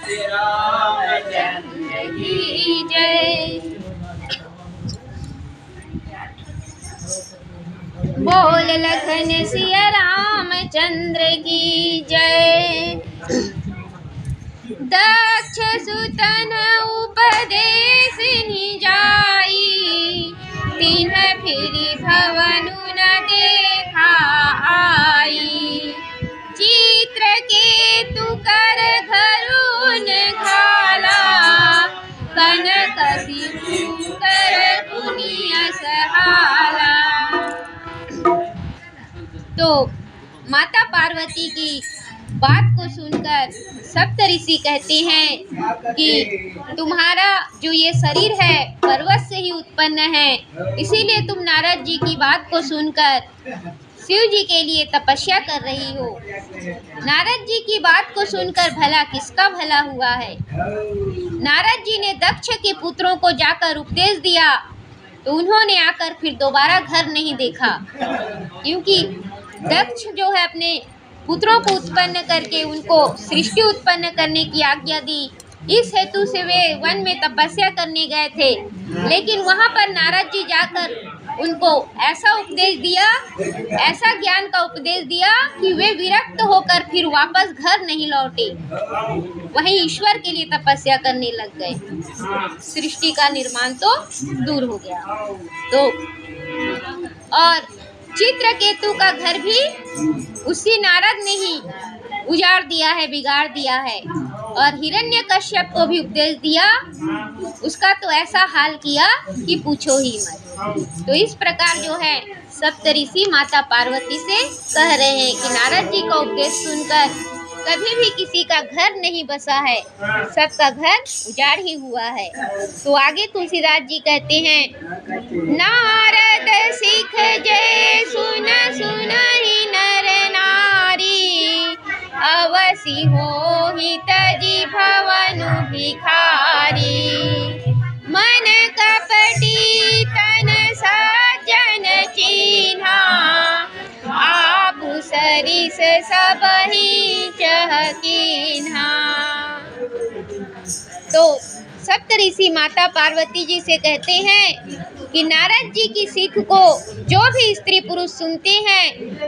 रामचंद्र की जय। बोल लखन सिया रामचंद्र की जय। दक्ष सुतन उपदेश निजाई, तिन्ह फिरि भवनु न देखा आई। चित्रकेतु कर घरुन घाला, कनक सिंधु कर पुनिय सहाला। तो माता पार्वती की बात को सुनकर सप्तऋषि कहते हैं कि तुम्हारा जो ये शरीर है पर्वत से ही उत्पन्न है, इसीलिए तुम नारद जी की बात को सुनकर शिव जी के लिए तपस्या कर रही हो। नारद जी की बात को सुनकर भला किसका भला हुआ है। नारद जी ने दक्ष के पुत्रों को जाकर उपदेश दिया तो उन्होंने आकर फिर दोबारा घर नहीं देखा, क्योंकि दक्ष जो है अपने पुत्रों को उत्पन्न करके उनको सृष्टि उत्पन्न करने की आज्ञा दी। इस हेतु से वे वन में तपस्या करने गए थे, लेकिन वहां पर नारद जी जाकर उनको ऐसा उपदेश दिया, ऐसा ज्ञान का उपदेश दिया कि वे विरक्त होकर फिर वापस घर नहीं लौटे, वहीं ईश्वर के लिए तपस्या करने लग गए। सृष्टि का निर्माण तो दूर हो गया। तो और चित्रकेतु का घर भी उसी नारद ने ही उजाड़ दिया है, बिगाड़ दिया है, और हिरण्यकश्यप को भी उपदेश दिया, उसका तो ऐसा हाल किया कि पूछो ही मत। तो इस प्रकार जो है सप्तऋषि माता पार्वती से कह रहे हैं कि नारद जी का उपदेश सुनकर कभी भी किसी का घर नहीं बसा है, सबका घर उजाड़ ही हुआ है। तो आगे तुलसीदास जी कहते हैं, नारद सिख जय सुन सुन ही नर नारी, अवसि होहि तजि भवनु भिखारी। मन कपटी तन सज्जन चीन्हा, आप सरिस सबहि चहकिन्हा। तो सप्तऋषि माता पार्वती जी से कहते हैं कि नारद जी की सीख को जो भी स्त्री पुरुष सुनते हैं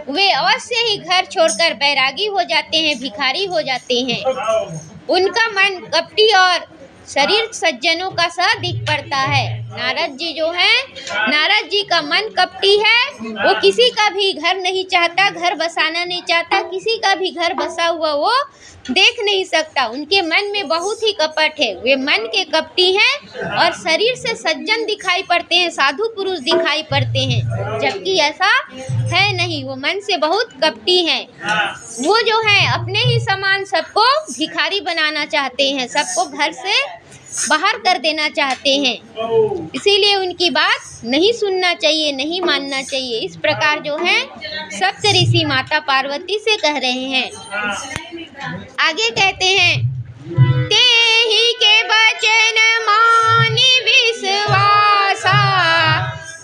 वे अवश्य ही घर छोड़कर बैरागी हो जाते हैं, भिखारी हो जाते हैं। उनका मन कपटी और शरीर सज्जनों का सा दिख पड़ता है। नारद जी जो हैं, नारद जी का मन कपटी है, वो किसी का भी घर नहीं चाहता, घर बसाना नहीं चाहता, किसी का भी घर बसा हुआ वो देख नहीं सकता। उनके मन में बहुत ही कपट है, वे मन के कपटी हैं और शरीर से सज्जन दिखाई पड़ते हैं, साधु पुरुष दिखाई पड़ते हैं, जबकि ऐसा है नहीं, वो मन से बहुत कपटी हैं। वो जो है अपने ही समान सबको भिखारी बनाना चाहते हैं, सबको घर से बाहर कर देना चाहते हैं, इसीलिए उनकी बात नहीं सुनना चाहिए, नहीं मानना चाहिए। इस प्रकार जो है सप्तऋषि माता पार्वती से कह रहे हैं। आगे कहते हैं, तेहि के बचन मानि विश्वासा,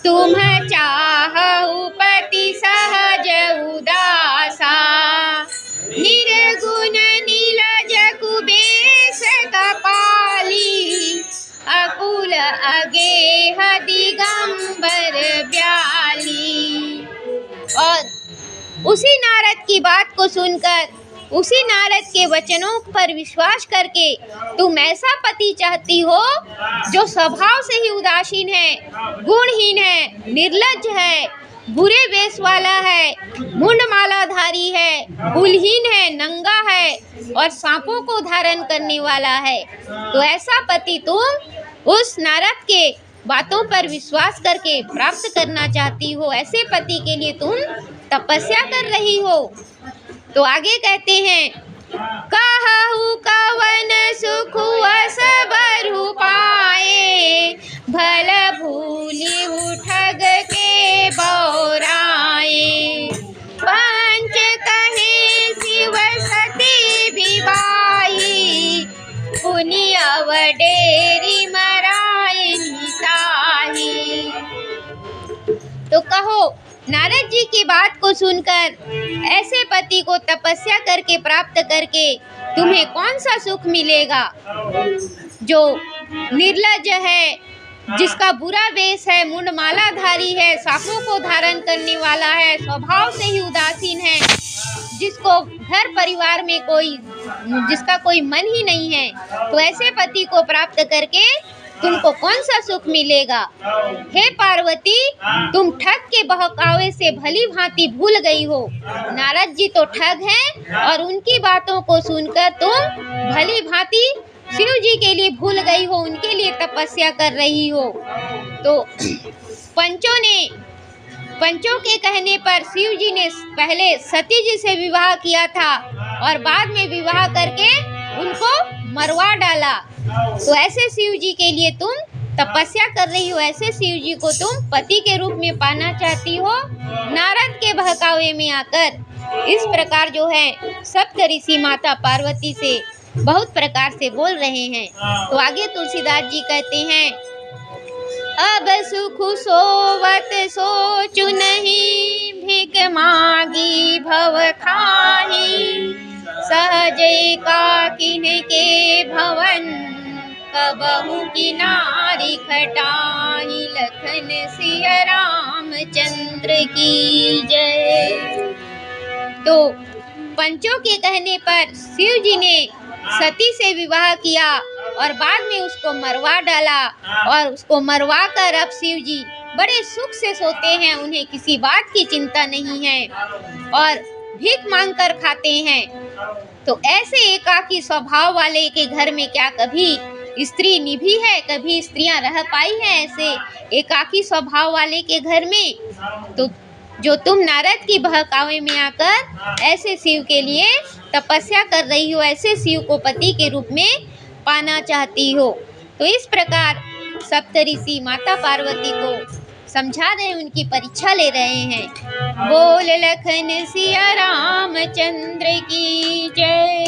तुम चाहउ पति सहज उदासा। निर्गुण नीलज कुबेश कपाली, अकुल अगेह दिगंबर ब्याली। और उसी नारद की बात को सुनकर, उसी नारद के वचनों पर विश्वास करके तुम ऐसा पति चाहती हो जो स्वभाव से ही उदासीन है, गुणहीन है, निर्लज्ज है, बुरे वेश वाला है, मुंड मालाधारी है, कुलहीन है, नंगा है और सांपों को धारण करने वाला है। तो ऐसा पति तुम उस नारद के बातों पर विश्वास करके प्राप्त करना चाहती हो, ऐसे पति के लिए तुम तपस्या कर रही हो। तो आगे कहते हैं, कहु कवन सुख वस बरु पाए, भल भूली उठग के बौराए। पंच कहे शिव सती विवाही, पुनि अवडेरी मराए निताही। तो कहो नारद जी की बात को सुनकर ऐसे पति को तपस्या करके प्राप्त करके तुम्हें कौन सा सुख मिलेगा? जो निर्लज्ज है, जिसका बुरा वेश है, मुंडमालाधारी है, सांपों को धारण करने वाला है, स्वभाव से ही उदासीन है, जिसको घर परिवार में जिसका कोई मन ही नहीं है, तो ऐसे पति को प्राप्त करके तुमको कौन सा सुख मिलेगा? हे पार्वती, तुम ठग के बहकावे से भली भांति भूल गई हो। नारद जी तो ठग हैं और उनकी बातों को सुनकर तुम भली भांति शिव जी के लिए भूल गई हो, उनके लिए तपस्या कर रही हो। तो पंचों के कहने पर शिव जी ने पहले सती जी से विवाह किया था और बाद में विवाह करके उनको मरवा डाला। तो ऐसे शिव जी के लिए तुम तपस्या कर रही हो, ऐसे शिव जी को तुम पति के रूप में पाना चाहती हो, नारद के बहकावे में आकर। इस प्रकार जो है सप्तऋषि माता पार्वती से बहुत प्रकार से बोल रहे हैं। तो आगे तुलसीदास जी कहते हैं, अब सुख सोवत सोचु नहीं, भिख मांगी भव खाही, सहज एकाकिन के भवन, कबहु किनारी खटाही, लखन सिया रामचंद्र की जय। तो पंचों के कहने पर शिव जी ने सती से विवाह किया और बाद में उसको मरवा डाला, और उसको मरवा कर अब शिव जी बड़े सुख से सोते हैं, उन्हें किसी बात की चिंता नहीं है और भीख मांग कर खाते हैं। तो ऐसे एकाकी स्वभाव वाले के घर में क्या कभी स्त्री निभी है? कभी स्त्रियां रह पाई हैं ऐसे एकाकी स्वभाव वाले के घर में? तो जो तुम नारद की बहकावे में आकर ऐसे शिव के लिए तपस्या कर रही हो, ऐसे शिव को पति के रूप में पाना चाहती हो। तो इस प्रकार सप्तऋषि माता पार्वती को समझा रहे हैं, उनकी परीक्षा ले रहे हैं। बोल लखन सिया रामचंद्र की जय।